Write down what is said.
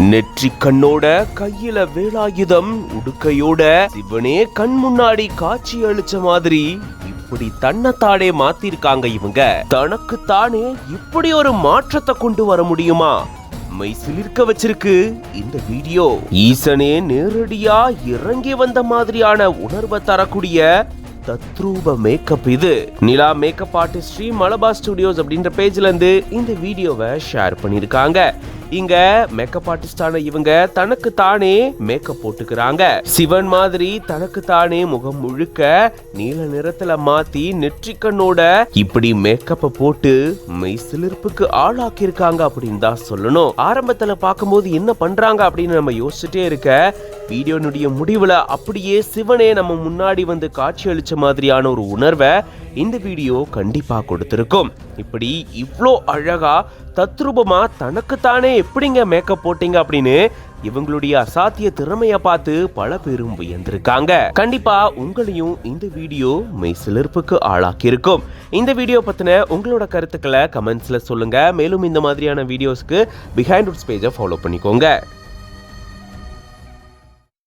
நெற்றி கண்ணோட கையில வேலாயுதம் உடுக்கையோட சிவனே கண் முன்னாடி காட்சி அளிச்ச மாதிரி இப்படி தன்னைத்தானே மாத்திருக்காங்க இவங்க. தனக்கு தானே இப்படி ஒரு மாற்றத்தை கொண்டு வர முடியுமா? மைசிலிருக்க வச்சிருக்கு இந்த வீடியோ. ஈசனே நேரடியா இறங்கி வந்த மாதிரியான உணர்வை தரக்கூடிய தத்ரூப மேக்கப் இது. Nila makeup artist Sri Malabar studios அப்படின்ற பேஜ்ல இருந்து இந்த வீடியோவை ஷேர் பண்ணிருக்காங்க. இங்க மேக்கப் ஆர்டிஸ்டான இவங்க தனக்கு தானே மேக்கப் போட்டுக்கிறாங்க. சிவன் மாதிரி தனக்கு தானே முகம் முழுக்க நீல நிறத்துல மாத்தி நெற்றிக்கண்ணோட இப்படி மேக்கப்ப போட்டு மெய்சிலிர்ப்புக்கு ஆளாக்கி இருக்காங்க அப்படின்னு தான் சொல்லணும். ஆரம்பத்துல பார்க்கும்போது என்ன பண்றாங்க அப்படின்னு நம்ம யோசிச்சுட்டே இருக்க, வீடியோனுடைய முடிவுல அப்படியே சிவனே நம்ம முன்னாடி வந்து காட்சி அளிச்ச மாதிரியான ஒரு உணர்வை இந்த வீடியோ கண்டிப்பா கொடுத்திருக்கும். இப்படி இவ்ளோ அழகா தத்ரூபமா தனக்குத்தானே எப்படிங்க மேக்கப் போட்டீங்க அப்படின்னு இவங்களுடைய அசாத்திய திறமைய பார்த்து பல பேரும் வியந்திருக்காங்க. கண்டிப்பா உங்களையும் இந்த வீடியோ மெய்சிலிர்ப்புக்கு ஆளாக்கி இருக்கும். இந்த வீடியோ பத்தின உங்களோட கருத்துக்களை கமெண்ட்ஸ்ல சொல்லுங்க. மேலும் இந்த மாதிரியான வீடியோஸ்க்கு பிஹைண்ட் ரூட்ஸ் பேஜை ஃபாலோ பண்ணிக்கோங்க.